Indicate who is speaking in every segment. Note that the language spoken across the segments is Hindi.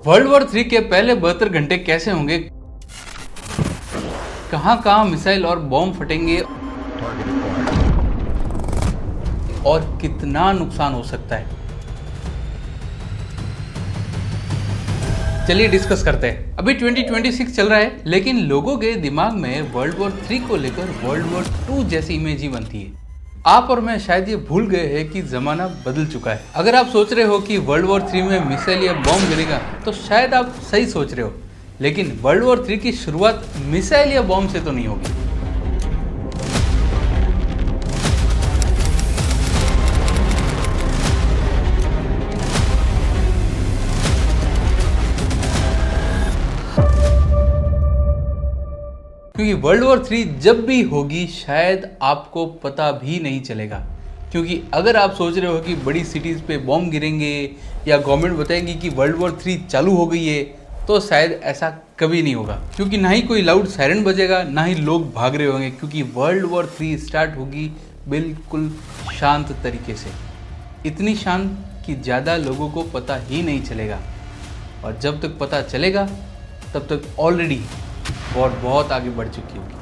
Speaker 1: वर्ल्ड वॉर 3 के पहले 72 घंटे कैसे होंगे, कहां मिसाइल और बॉम्ब फटेंगे और कितना नुकसान हो सकता है, चलिए डिस्कस करते हैं। अभी 2026 चल रहा है, लेकिन लोगों के दिमाग में वर्ल्ड वॉर 3 को लेकर वर्ल्ड वॉर 2 जैसी इमेज ही बनती है। आप और मैं शायद ये भूल गए हैं कि जमाना बदल चुका है। अगर आप सोच रहे हो कि वर्ल्ड वॉर 3 में मिसाइल या बॉम्ब गिरेगा तो शायद आप सही सोच रहे हो, लेकिन वर्ल्ड वॉर 3 की शुरुआत मिसाइल या बॉम्ब से तो नहीं होगी। क्योंकि वर्ल्ड वॉर 3 जब भी होगी शायद आपको पता भी नहीं चलेगा। क्योंकि अगर आप सोच रहे हो कि बड़ी सिटीज़ पे बॉम्ब गिरेंगे या गवर्नमेंट बताएगी कि वर्ल्ड वॉर 3 चालू हो गई है, तो शायद ऐसा कभी नहीं होगा। क्योंकि ना ही कोई लाउड सायरन बजेगा, ना ही लोग भाग रहे होंगे, क्योंकि वर्ल्ड वॉर 3 स्टार्ट होगी बिल्कुल शांत तरीके से। इतनी शांत कि ज़्यादा लोगों को पता ही नहीं चलेगा, और जब तक पता चलेगा तब तक ऑलरेडी वॉर बहुत आगे बढ़ चुकी होगी।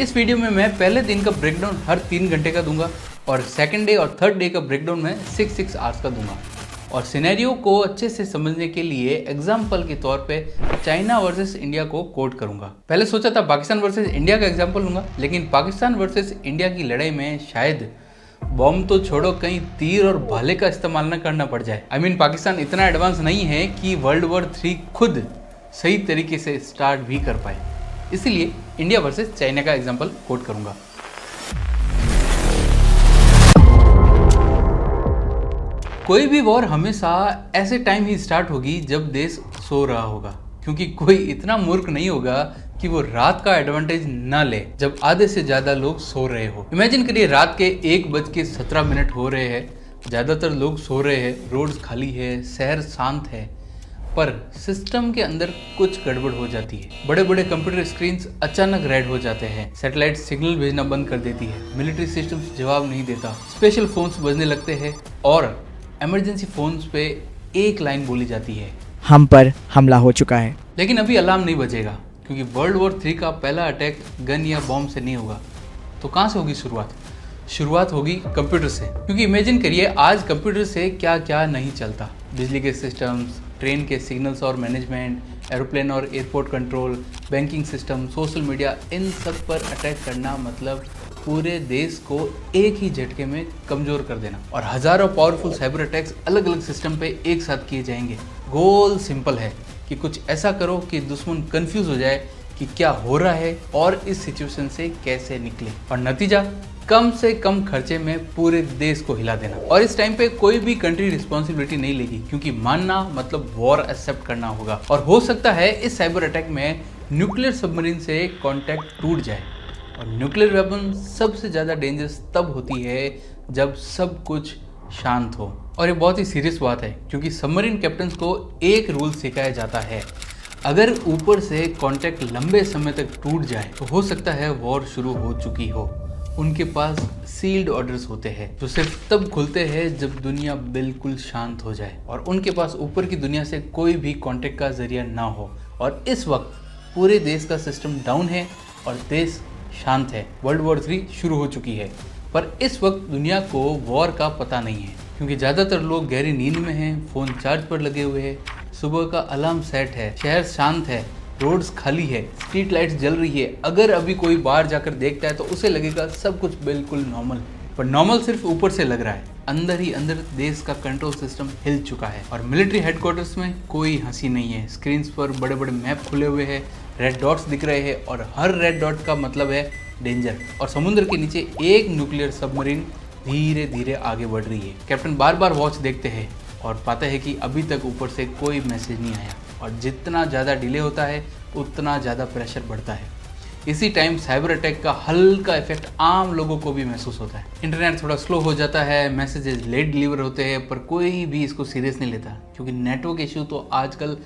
Speaker 1: इस वीडियो में मैं पहले दिन का ब्रेकडाउन हर 3 घंटे का दूंगा, और सेकंड डे और थर्ड डे का ब्रेकडाउन मैं 6 आवर्स का दूंगा। और सिनेरियो को अच्छे से समझने के लिए एग्जाम्पल के तौर पे चाइना वर्सेस इंडिया को कोट करूंगा। पहले सोचा था पाकिस्तान वर्सेस इंडिया का एग्जाम्पल लूंगा, लेकिन पाकिस्तान वर्सेस इंडिया की लड़ाई में शायद बॉम्ब तो छोड़ो, कहीं तीर और भाले का इस्तेमाल न करना पड़ जाए। पाकिस्तान इतना एडवांस नहीं है कि वर्ल्ड वॉर 3 खुद सही तरीके से स्टार्ट भी कर पाए। इसलिए इंडिया वर्सेस चाइना का एग्जांपल कोट करूंगा। कोई भी वॉर हमेशा ऐसे टाइम ही स्टार्ट होगी जब देश सो रहा होगा, क्योंकि कोई इतना मूर्ख नहीं होगा कि वो रात का एडवांटेज ना ले जब आधे से ज्यादा लोग सो रहे हो। इमेजिन करिए रात के 1:17 हो रहे हैं, ज्यादातर लोग सो रहे हैं, रोड्स खाली है, शहर शांत है, पर सिस्टम के अंदर कुछ गड़बड़ हो जाती है। बड़े बड़े कंप्यूटर स्क्रीन्स अचानक रेड हो जाते हैं, सैटेलाइट सिग्नल भेजना बंद कर देती है, मिलिट्री सिस्टम्स जवाब नहीं देता, स्पेशल फोन्स बजने लगते हैं और इमरजेंसी फोन्स पे एक लाइन बोली जाती है,
Speaker 2: हम पर हमला हो चुका है।
Speaker 1: लेकिन अभी अलार्म नहीं बजेगा, क्योंकि वर्ल्ड वॉर 3 का पहला अटैक गन या बॉम्ब से नहीं होगा। तो कहाँ से होगी शुरुआत होगी कंप्यूटर से। क्योंकि इमेजिन करिए आज कंप्यूटर से क्या क्या नहीं चलता। बिजली के सिस्टम्स, ट्रेन के सिग्नल्स और मैनेजमेंट, एरोप्लेन और airport control, banking system, social media, इन सब पर अटैक करना मतलब पूरे देश को एक ही झटके में कमज़ोर कर देना। और हज़ारों पावरफुल साइबर अटैक्स अलग अलग सिस्टम पे एक साथ किए जाएंगे। गोल सिंपल है कि कुछ ऐसा करो कि दुश्मन कंफ्यूज हो जाए कि क्या हो रहा है और इस सिचुएशन से कैसे निकले, और नतीजा कम से कम खर्चे में पूरे देश को हिला देना। और इस टाइम पे कोई भी कंट्री रिस्पॉन्सिबिलिटी नहीं लेगी, क्योंकि मानना मतलब वॉर एक्सेप्ट करना होगा। और हो सकता है इस साइबर अटैक में न्यूक्लियर सबमरीन से कॉन्टैक्ट टूट जाए। और न्यूक्लियर वेपन सबसे ज़्यादा डेंजरस तब होती है जब सब कुछ शांत हो। और ये बहुत ही सीरियस बात है, क्योंकि सबमरीन कैप्टन्स को एक रूल सिखाया जाता है, अगर ऊपर से कांटेक्ट लंबे समय तक टूट जाए तो हो सकता है वॉर शुरू हो चुकी हो। उनके पास सील्ड ऑर्डर्स होते हैं जो सिर्फ तब खुलते हैं जब दुनिया बिल्कुल शांत हो जाए और उनके पास ऊपर की दुनिया से कोई भी कांटेक्ट का जरिया ना हो। और इस वक्त पूरे देश का सिस्टम डाउन है और देश शांत है। वर्ल्ड वॉर 3 शुरू हो चुकी है, पर इस वक्त दुनिया को वॉर का पता नहीं है, क्योंकि ज़्यादातर लोग गहरी नींद में हैं, फ़ोन चार्ज पर लगे हुए हैं, सुबह का अलार्म सेट है, शहर शांत है, रोड्स खाली है, स्ट्रीट लाइट्स जल रही है। अगर अभी कोई बाहर जाकर देखता है तो उसे लगेगा सब कुछ बिल्कुल नॉर्मल, पर नॉर्मल सिर्फ ऊपर से लग रहा है। अंदर ही अंदर देश का कंट्रोल सिस्टम हिल चुका है और मिलिट्री हेडक्वार्टर्स में कोई हंसी नहीं है। स्क्रीन्स पर बड़े बड़े मैप खुले हुए हैं, रेड डॉट्स दिख रहे हैं और हर रेड डॉट का मतलब है डेंजर। और समुद्र के नीचे एक न्यूक्लियर सबमरीन धीरे धीरे आगे बढ़ रही है। कैप्टन बार बार वॉच देखते हैं और पाते हैं कि अभी तक ऊपर से कोई मैसेज नहीं आया, और जितना ज़्यादा डिले होता है उतना ज़्यादा प्रेशर बढ़ता है। इसी टाइम साइबर अटैक का हल्का इफेक्ट आम लोगों को भी महसूस होता है। इंटरनेट थोड़ा स्लो हो जाता है, मैसेजेस लेट डिलीवर होते हैं, पर कोई भी इसको सीरियस नहीं लेता, क्योंकि नेटवर्क इशू तो आजकल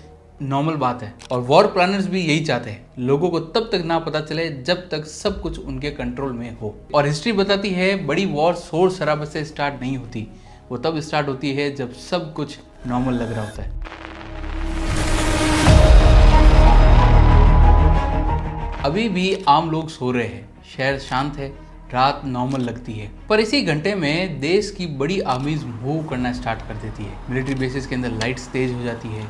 Speaker 1: नॉर्मल बात है। और वॉर प्लानर्स भी यही चाहते हैं, लोगों को तब तक ना पता चले जब तक सब कुछ उनके कंट्रोल में हो। और हिस्ट्री बताती है बड़ी वॉर शोर शराबे से स्टार्ट नहीं होती, वो तब स्टार्ट होती है जब सब कुछ नॉर्मल लग रहा होता है। अभी भी आम लोग सो रहे हैं, शहर शांत है, रात नॉर्मल लगती है, पर इसी घंटे में देश की बड़ी आर्मीज मूव करना स्टार्ट कर देती है। मिलिट्री बेसिस के अंदर लाइट्स तेज हो जाती है,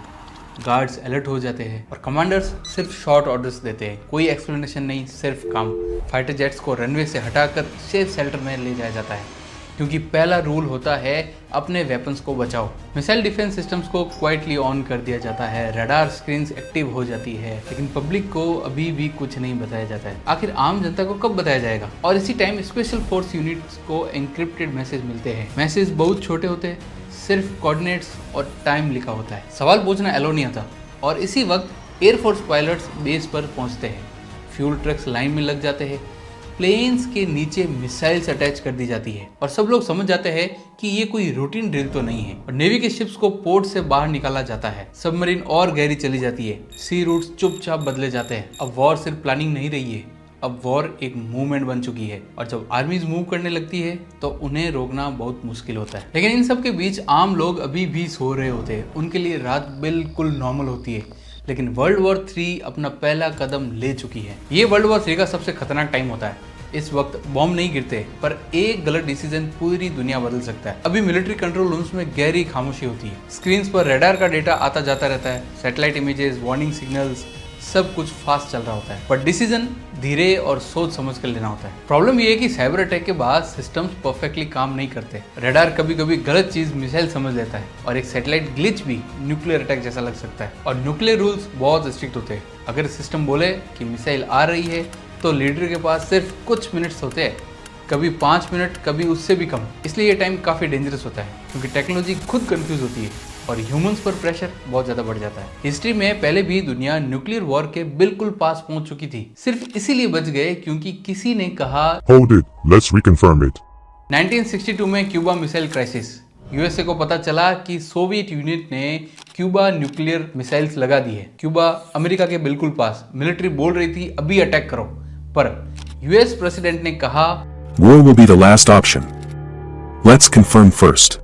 Speaker 1: गार्ड्स अलर्ट हो जाते हैं और कमांडर्स सिर्फ शॉर्ट ऑर्डर्स देते हैं। कोई एक्सप्लेनेशन नहीं, सिर्फ काम। फाइटर जेट्स को रनवे से हटाकर सेफ शेल्टर में ले जाया जाता है, क्योंकि पहला रूल होता है अपने वेपन्स को बचाओ। मिसाइल डिफेंस सिस्टम्स को क्वाइटली ऑन कर दिया जाता है, रडार स्क्रीन्स एक्टिव हो जाती है, लेकिन पब्लिक को अभी भी कुछ नहीं बताया जाता है। आखिर आम जनता को कब बताया जाएगा? और इसी टाइम स्पेशल फोर्स यूनिट्स को एनक्रिप्टेड मैसेज मिलते हैं। मैसेज बहुत छोटे होते हैं, सिर्फ कोऑर्डिनेट्स और टाइम लिखा होता है। सवाल पूछना एलो नहीं आता और इसी वक्त एयरफोर्स पायलट्स बेस पर पहुंचते हैं। फ्यूल ट्रक्स लाइन में लग जाते हैं, प्लेन्स के नीचे मिसाइल्स अटैच कर दी जाती है और सब लोग समझ जाते हैं कि ये कोई रूटीन ड्रिल तो नहीं है। और नेवी के शिप्स को पोर्ट से बाहर निकाला जाता है, सबमरीन और गहरी चली जाती है, सी रूट्स चुपचाप बदले जाते हैं। अब वॉर सिर्फ प्लानिंग नहीं रही है, अब वॉर एक मूवमेंट बन चुकी है और जब आर्मीज मूव करने लगती है तो उन्हें रोकना बहुत मुश्किल होता है। लेकिन इन सब के बीच आम लोग अभी भी सो रहे होते हैं, उनके लिए रात बिल्कुल नॉर्मल होती है। लेकिन वर्ल्ड वॉर 3 अपना पहला कदम ले चुकी है। ये वर्ल्ड वॉर 3 का सबसे खतरनाक टाइम होता है। इस वक्त बॉम्ब नहीं गिरते, पर एक गलत डिसीजन पूरी दुनिया बदल सकता है। अभी मिलिट्री कंट्रोल रूम्स में गहरी खामोशी होती है, स्क्रीन्स पर रडार का डेटा आता जाता रहता है, सैटेलाइट इमेजेस, वार्निंग सिग्नल्स, सब कुछ फास्ट चल रहा होता है, पर डिसीजन धीरे और सोच समझ कर लेना होता है। प्रॉब्लम ये है कि साइबर अटैक के बाद सिस्टम्स परफेक्टली काम नहीं करते। रडार कभी कभी गलत चीज मिसाइल समझ लेता है और एक सैटेलाइट ग्लिच भी न्यूक्लियर अटैक जैसा लग सकता है। और न्यूक्लियर रूल्स बहुत स्ट्रिक्ट होते हैं। अगर सिस्टम बोले कि मिसाइल आ रही है तो लीडर के पास सिर्फ कुछ मिनट्स होते हैं, कभी 5 मिनट, कभी उससे भी कम। इसलिए ये टाइम काफ़ी डेंजरस होता है, क्योंकि टेक्नोलॉजी खुद कंफ्यूज होती है और ह्यूमंस पर प्रेशर बहुत ज़्यादा बढ़ जाता है। हिस्ट्री में पहले भी दुनिया न्यूक्लियर वॉर के बिल्कुल पास पहुंच चुकी थी, सिर्फ इसीलिए बच गए क्योंकि किसी ने कहा
Speaker 3: Hold it, let's reconfirm it.
Speaker 1: 1962 में क्यूबा मिसाइल क्राइसिस। यूएसए को पता चला कि सोवियत यूनियन ने क्यूबा न्यूक्लियर मिसाइल्स लगा दी है। क्यूबा अमेरिका के बिल्कुल पास, मिलिट्री बोल रही थी अभी अटैक करो, पर यूएस प्रेसिडेंट ने कहा
Speaker 3: War will be the last option. Let's confirm first.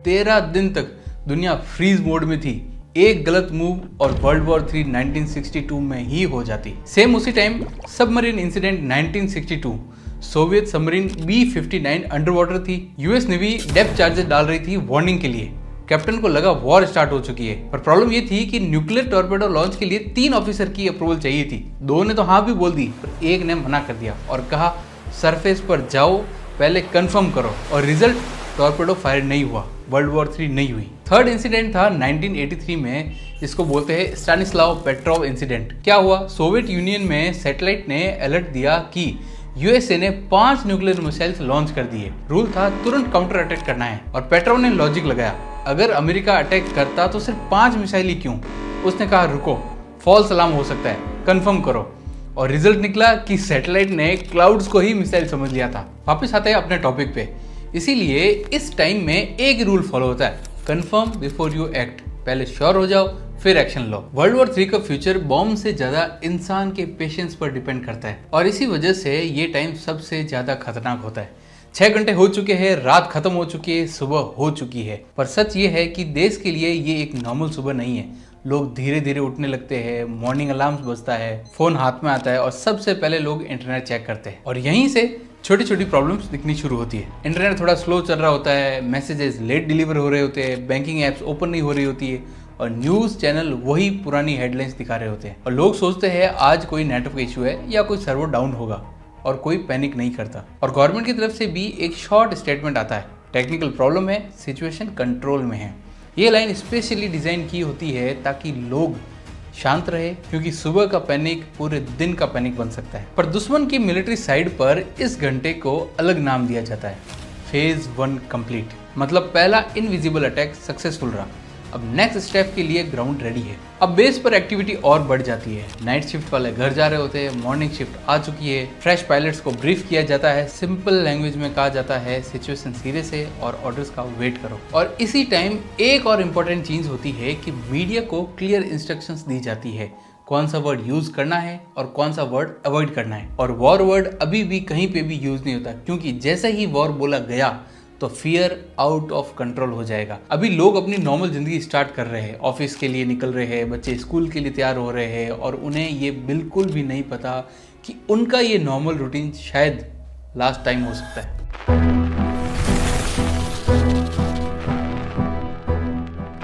Speaker 1: 13 दिन तक दुनिया फ्रीज मोड में थी। एक गलत मूव और वर्ल्ड वॉर 3 1962 में ही हो जाती। सेम उसी time submarine incident 1962, Soviet submarine B-59 under water थी। यूएस नेवी डेप्थ चार्जेस डाल रही थी वार्निंग के लिए। कैप्टन को लगा वॉर स्टार्ट हो चुकी है, पर प्रॉब्लम ये थी कि न्यूक्लियर टॉर्पेडो लॉन्च के लिए 3 ऑफिसर की अप्रूवल चाहिए थी। 2 ने तो हाँ भी बोल दी, पर एक ने मना कर दिया और कहा सरफेस पर जाओ, पहले कंफर्म करो। और रिजल्ट, टॉर्पेडो फायर नहीं हुआ, वर्ल्ड वॉर 3 नहीं हुई। थर्ड इंसिडेंट था 1983 में, जिसको बोलते हैं स्टानिस्लाव पेट्रोव इंसिडेंट। क्या हुआ? सोवियत यूनियन में सैटेलाइट ने अलर्ट दिया कि यूएसए ने 5 न्यूक्लियर मिसाइल्स लॉन्च कर दिए। रूल था तुरंत काउंटर अटैक करना है, और पेट्रोव ने लॉजिक लगाया, अगर अमेरिका अटैक करता तो सिर्फ 5 मिसाइल ही क्यों? उसने कहा रुको, फॉल्स अलार्म हो सकता है, कंफर्म करो। और रिजल्ट निकला कि सैटेलाइट ने क्लाउड्स को ही मिसाइल समझ लिया था। वापस आते हैं अपने टॉपिक पे। इसीलिए इस टाइम में एक रूल फॉलो होता है, कंफर्म बिफोर यू एक्ट। पहले श्योर हो जाओ, फिर एक्शन लो। वर्ल्ड वॉर 3 का फ्यूचर बॉम्ब से ज्यादा इंसान के पेशेंस पर डिपेंड करता है, और इसी वजह से ये टाइम सबसे ज्यादा खतरनाक होता है। 6 घंटे हो चुके हैं, रात खत्म हो चुकी है, सुबह हो चुकी है। पर सच ये है कि देश के लिए ये एक नॉर्मल सुबह नहीं है। लोग धीरे धीरे उठने लगते हैं, मॉर्निंग अलार्म्स बजता है, फोन हाथ में आता है और सबसे पहले लोग इंटरनेट चेक करते हैं। और यहीं से छोटी छोटी प्रॉब्लम्स दिखनी शुरू होती है। इंटरनेट थोड़ा स्लो चल रहा होता है, मैसेजेस लेट डिलीवर हो रहे होते हैं, बैंकिंग एप्स ओपन नहीं हो रही होती है, और न्यूज़ चैनल वही पुरानी हेडलाइंस दिखा रहे होते हैं। और लोग सोचते हैं आज कोई नेटवर्क इशू है या कोई सर्वर डाउन होगा, और कोई पैनिक नहीं करता। और गवर्नमेंट की तरफ से भी एक शॉर्ट स्टेटमेंट आता है, टेक्निकल प्रॉब्लम है, सिचुएशन कंट्रोल में है। ये लाइन स्पेशली डिज़ाइन की होती है ताकि लोग शांत रहे, क्योंकि सुबह का पैनिक पूरे दिन का पैनिक बन सकता है। पर दुश्मन की मिलिट्री साइड पर इस घंटे को अलग नाम दिया जाता है, फेज 1 कंप्लीट। मतलब पहला इनविजिबल अटैक सक्सेसफुल रहा, अब नेक्स्ट स्टेप के लिए ग्राउंड रेडी है। अब बेस पर एक्टिविटी और बढ़ जाती है, नाइट शिफ्ट वाले घर जा रहे होते हैं, मॉर्निंग शिफ्ट आ चुकी है, फ्रेश पायलट्स को ब्रीफ किया जाता है, सिंपल लैंग्वेज में कहा जाता है सिचुएशन सीरियस है और ऑर्डर्स का वेट करो। और इसी टाइम एक और इम्पोर्टेंट चीज होती है कि मीडिया को क्लियर इंस्ट्रक्शंस दी जाती है, कौन सा वर्ड यूज करना है और कौन सा वर्ड अवॉइड करना है। और वॉर वर्ड अभी भी कहीं पे भी यूज नहीं होता, क्योंकि जैसे ही वॉर बोला गया तो फियर आउट ऑफ कंट्रोल हो जाएगा। अभी लोग अपनी नॉर्मल जिंदगी स्टार्ट कर रहे हैं, ऑफिस के लिए निकल रहे हैं, बच्चे स्कूल के लिए तैयार हो रहे हैं और उन्हें ये बिल्कुल भी नहीं पता कि उनका ये नॉर्मल रूटीन शायद लास्ट टाइम हो सकता है।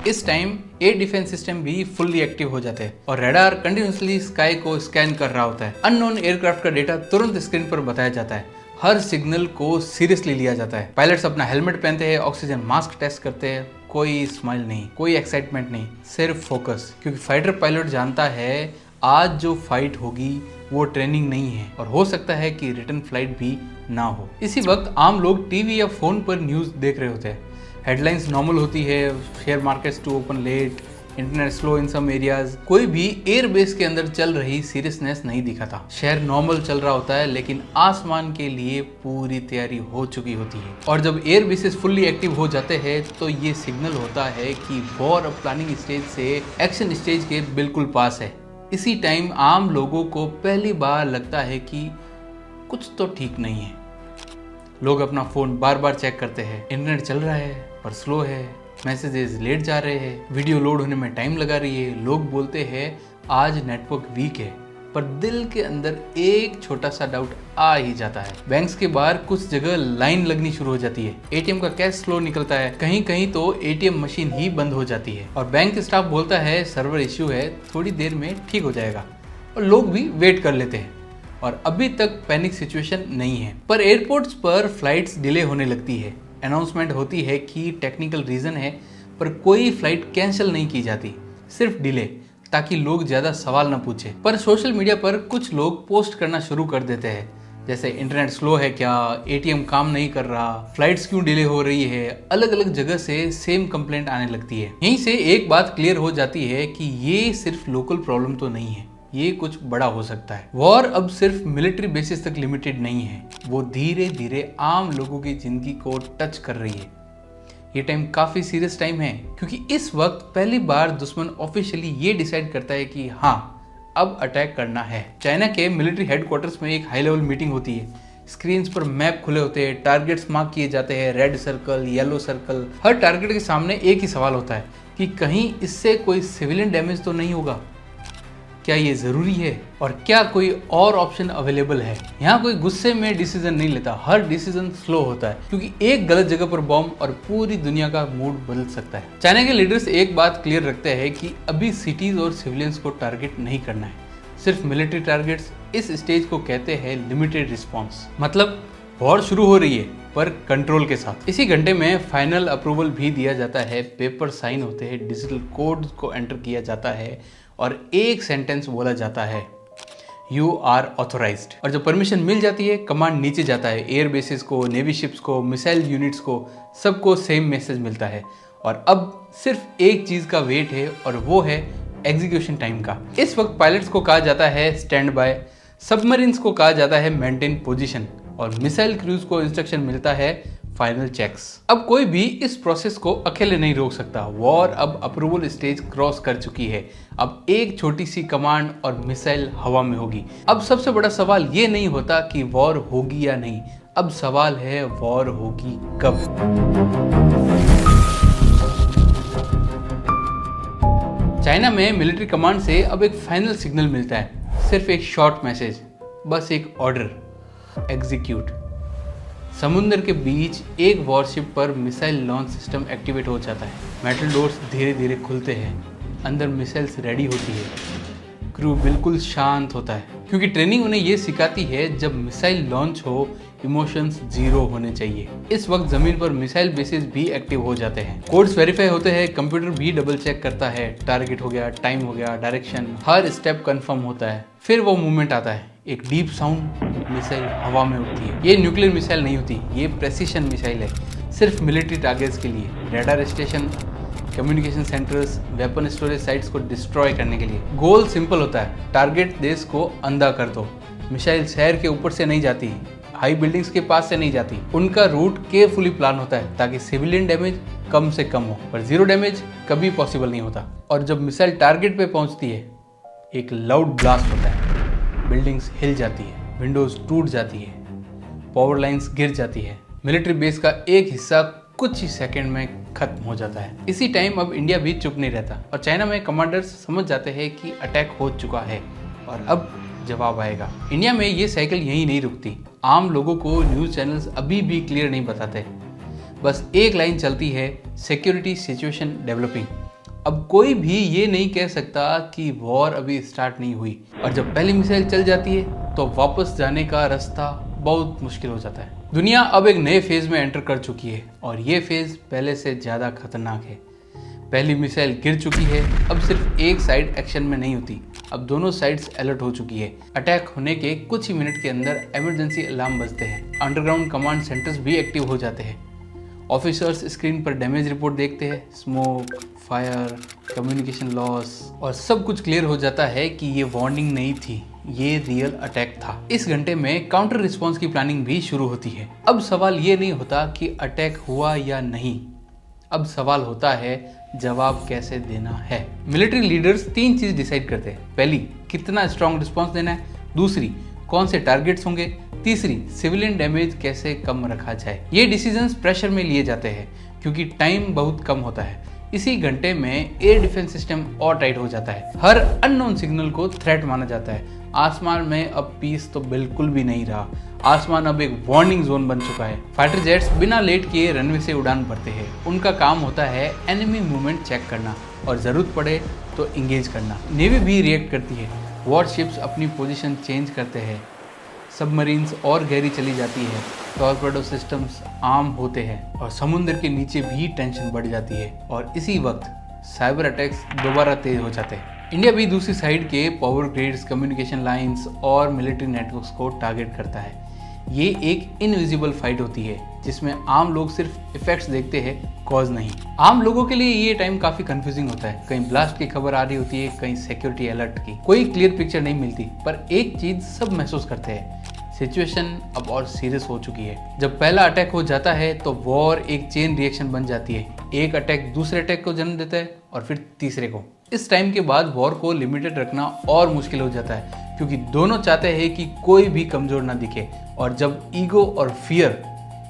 Speaker 1: इस टाइम एयर डिफेंस सिस्टम भी फुल्ली एक्टिव हो जाते हैं और रडार कंटिन्यूसली स्काई को स्कैन कर रहा होता है। अननोन एयरक्राफ्ट का डेटा तुरंत स्क्रीन पर बताया जाता है। हर सिग्नल को सीरियसली लिया जाता है। पायलट्स अपना हेलमेट पहनते हैं, ऑक्सीजन मास्क टेस्ट करते हैं। कोई स्माइल नहीं, कोई एक्साइटमेंट नहीं, सिर्फ फोकस, क्योंकि फाइटर पायलट जानता है आज जो फाइट होगी वो ट्रेनिंग नहीं है और हो सकता है कि रिटर्न फ्लाइट भी ना हो। इसी वक्त आम लोग टीवी या फोन पर न्यूज देख रहे होते हैं। हेडलाइंस नॉर्मल होती है, share markets to open late, internet slow in some areas. कोई भी एयर बेस के अंदर चल रही सीरियसनेस नहीं दिखाता। शहर नॉर्मल चल रहा होता है लेकिन आसमान के लिए पूरी तैयारी हो चुकी होती है। और जब एयर बेसेस फुल्ली एक्टिव हो जाते हैं तो ये सिग्नल होता है कि वॉर अब प्लानिंग स्टेज से एक्शन स्टेज के बिल्कुल पास है। इसी टाइम आम लोगों को पहली बार लगता है कि कुछ तो ठीक नहीं है। लोग अपना फोन बार बार चेक करते हैं। इंटरनेट चल रहा है पर स्लो है, मैसेजेस लेट जा रहे हैं, वीडियो लोड होने में टाइम लगा रही है। लोग बोलते हैं आज नेटवर्क वीक है, पर दिल के अंदर एक छोटा सा डाउट आ ही जाता है। बैंक्स के बाहर कुछ जगह लाइन लगनी शुरू हो जाती है। एटीएम का कैश स्लो निकलता है, कहीं कहीं तो एटीएम मशीन ही बंद हो जाती है और बैंक स्टाफ बोलता है सर्वर इश्यू है, थोड़ी देर में ठीक हो जाएगा। और लोग भी वेट कर लेते हैं और अभी तक पैनिक सिचुएशन नहीं है। पर एयरपोर्ट्स पर फ्लाइट्स डिले होने लगती है। अनाउंसमेंट होती है कि टेक्निकल रीजन है, पर कोई फ्लाइट कैंसिल नहीं की जाती, सिर्फ डिले, ताकि लोग ज्यादा सवाल ना पूछे। पर सोशल मीडिया पर कुछ लोग पोस्ट करना शुरू कर देते हैं, जैसे इंटरनेट स्लो है क्या, एटीएम काम नहीं कर रहा, फ्लाइट्स क्यों डिले हो रही है। अलग अलग जगह से सेम कंप्लेंट आने लगती है। यहीं से एक बात क्लियर हो जाती है कि ये सिर्फ लोकल प्रॉब्लम तो नहीं है, ये कुछ बड़ा हो सकता है। वॉर अब सिर्फ मिलिट्री बेसिस तक लिमिटेड नहीं है, वो धीरे धीरे आम लोगों की जिंदगी को टच कर रही है। ये टाइम काफी सीरियस टाइम है, क्योंकि इस वक्त पहली बार दुश्मन ऑफिशियली ये डिसाइड करता है कि हाँ अब अटैक करना है। चाइना के मिलिट्री हेडक्वार्टर्स में एक हाई लेवल मीटिंग होती है। स्क्रीन्स पर मैप खुले होते हैं, टारगेट्स मार्क किए जाते हैं, रेड सर्कल, येलो सर्कल। हर टारगेट के सामने एक ही सवाल होता है कि कहीं इससे कोई सिविलियन डैमेज तो नहीं होगा, क्या ये जरूरी है और क्या कोई और ऑप्शन अवेलेबल है। यहाँ कोई गुस्से में डिसीजन नहीं लेता, हर डिसीजन स्लो होता है, क्योंकि एक गलत जगह पर बॉम्ब और पूरी दुनिया का मूड बदल सकता है। चाइना के लीडर्स एक बात क्लियर रखते हैं कि अभी सिटीज और सिविलियंस को टारगेट नहीं करना है, सिर्फ मिलिट्री टारगेट्स। इस स्टेज को कहते हैं लिमिटेड रिस्पॉन्स, मतलब वॉर शुरू हो रही है पर कंट्रोल के साथ। इसी घंटे में फाइनल अप्रूवल भी दिया जाता है, पेपर साइन होते हैं, डिजिटल कोड को एंटर किया जाता है और एक सेंटेंस बोला जाता है, यू आर ऑथोराइज्ड। और जब परमिशन मिल जाती है, कमांड नीचे जाता है। एयर बेसिस को, नेवी शिप्स को, मिसाइल यूनिट्स को, सबको सेम मैसेज मिलता है। और अब सिर्फ एक चीज का वेट है और वो है एग्जीक्यूशन टाइम का। इस वक्त पायलट्स को कहा जाता है स्टैंड बाय, सबमरीन्स को कहा जाता है मेंटेन पोजीशन और मिसाइल क्रूज को इंस्ट्रक्शन मिलता है फाइनल चेक्स। अब कोई भी इस प्रोसेस को अकेले नहीं रोक सकता। वॉर अब अप्रूवल स्टेज क्रॉस कर चुकी है। अब एक छोटी सी कमांड और मिसाइल हवा में होगी। अब सबसे बड़ा सवाल ये नहीं होता कि वॉर होगी या नहीं, अब सवाल है वॉर होगी कब। चाइना में मिलिट्री कमांड से अब एक फाइनल सिग्नल मिलता है, सिर्फ एक शॉर्ट मैसेज, बस एक ऑर्डर, एग्जीक्यूट। समुद्र के बीच एक वॉरशिप पर मिसाइल लॉन्च सिस्टम एक्टिवेट हो जाता है। मेटल डोर्स धीरे धीरे खुलते हैं, अंदर मिसाइल्स रेडी होती है। क्रू बिल्कुल शांत होता है, क्योंकि ट्रेनिंग उन्हें ये सिखाती है जब मिसाइल लॉन्च हो इमोशंस जीरो होने चाहिए। इस वक्त जमीन पर मिसाइल बेसिस भी एक्टिव हो जाते हैं, कोड्स वेरीफाई होते हैं, कंप्यूटर भी डबल चेक करता है, टारगेट हो गया, टाइम हो गया, डायरेक्शन, हर स्टेप कंफर्म होता है। फिर वो मूवमेंट आता है, एक डीप साउंड, मिसाइल हवा में उठती है। ये न्यूक्लियर मिसाइल नहीं होती, ये प्रेसिशन मिसाइल है, सिर्फ मिलिट्री टारगेट्स के लिए। Radar station, communication centres, weapon storage sites को डिस्ट्रॉय करने के लिए। गोल सिंपल होता है, टारगेट देश को अंधा कर दो। मिसाइल शहर के ऊपर से नहीं जाती, हाई बिल्डिंग्स के पास से नहीं जाती, उनका रूट केयरफुली प्लान होता है ताकि सिविलियन डैमेज कम से कम हो, पर जीरो डैमेज कभी पॉसिबल नहीं होता। और जब मिसाइल टारगेट पे पहुंचती है, एक लाउड ब्लास्ट होता है, बिल्डिंग्स हिल जाती है, विंडोज टूट जाती है, पावर लाइंस गिर जाती है, मिलिट्री बेस का एक हिस्सा कुछ ही सेकंड में खत्म हो जाता है। इसी टाइम अब इंडिया भी चुप नहीं रहता और चाइना में कमांडर्स समझ जाते हैं कि अटैक हो चुका है और अब जवाब आएगा। इंडिया में ये साइकिल यहीं नहीं रुकती। आम लोगों को न्यूज़ चैनल्स अभी भी क्लियर नहीं बताते, बस एक लाइन चलती है, सिक्योरिटी सिचुएशन डेवलपिंग। अब कोई भी ये नहीं कह सकता कि वॉर अभी स्टार्ट नहीं हुई, और जब पहली मिसाइल चल जाती है तो वापस जाने का रास्ता बहुत मुश्किल हो जाता है। दुनिया अब एक नए फेज में एंटर कर चुकी है और ये फेज पहले से ज़्यादा खतरनाक है। पहली मिसाइल गिर चुकी है, अब सिर्फ एक साइड एक्शन में नहीं होती, अब दोनों साइड्स अलर्ट हो चुकी है। अटैक होने के कुछ ही मिनट के अंदर इमरजेंसी अलार्म बजते हैं, अंडरग्राउंड कमांड सेंटर्स भी एक्टिव हो जाते हैं। ऑफिसर्स स्क्रीन पर डैमेज रिपोर्ट देखते हैं, स्मोक, फायर, कम्युनिकेशन लॉस, और सब कुछ क्लियर हो जाता है कि ये वार्निंग नहीं थी, ये रियल अटैक था। इस घंटे में काउंटर रिस्पांस की प्लानिंग भी शुरू होती है। अब सवाल ये नहीं होता कि अटैक हुआ या नहीं, अब सवाल होता है जवाब कैसे देना है। मिलिट्री लीडर्स 3 चीज डिसाइड करते हैं। पहली, कितना स्ट्रॉन्ग रिस्पांस देना है। दूसरी, कौन से टारगेट्स होंगे। तीसरी, सिविलियन डैमेज कैसे कम रखा जाए। ये डिसीजंस प्रेशर में लिए जाते हैं क्योंकि टाइम बहुत कम होता है। इसी घंटे में एयर डिफेंस सिस्टम और टाइट हो जाता है। हर अननोन सिग्नल को थ्रेट माना जाता है। आसमान में अब पीस तो बिल्कुल भी नहीं रहा, आसमान अब एक वार्निंग जोन बन चुका है। फाइटर जेट्स बिना लेट किए रनवे से उड़ान भरते हैं। उनका काम होता है एनिमी मूवमेंट चेक करना और ज़रूरत पड़े तो इंगेज करना। नेवी भी रिएक्ट करती है, वॉरशिप्स अपनी पोजीशन चेंज करते हैं, सबमरीन्स और गहरी चली जाती है, टॉर्पेडो सिस्टम्स आर्म होते हैं और समुद्र के नीचे भी टेंशन बढ़ जाती है। और इसी वक्त साइबर अटैक्स दोबारा तेज हो जाते हैं। इंडिया भी दूसरी साइड के पावर ग्रिड्स, कम्युनिकेशन लाइंस और मिलिट्री नेटवर्क्स को टारगेट करता है। ये एक इनविजिबल फाइट होती है जिसमें आम लोग सिर्फ इफेक्ट्स देखते हैं, कॉज नहीं। आम लोगों के लिए ये टाइम काफी कंफ्यूजिंग होता है। कहीं ब्लास्ट की खबर आ रही होती है, कहीं सिक्योरिटी अलर्ट की, कोई क्लियर पिक्चर नहीं मिलती। पर एक चीज सब महसूस करते हैं, सिचुएशन अब और सीरियस हो चुकी है। जब पहला अटैक हो जाता है तो वॉर एक चेन रिएक्शन बन जाती है। एक अटैक दूसरे अटैक को जन्म देता है और फिर तीसरे को। इस टाइम के बाद वॉर को लिमिटेड रखना और मुश्किल हो जाता है क्योंकि दोनों चाहते हैं कि कोई भी कमजोर ना दिखे, और जब ईगो और फियर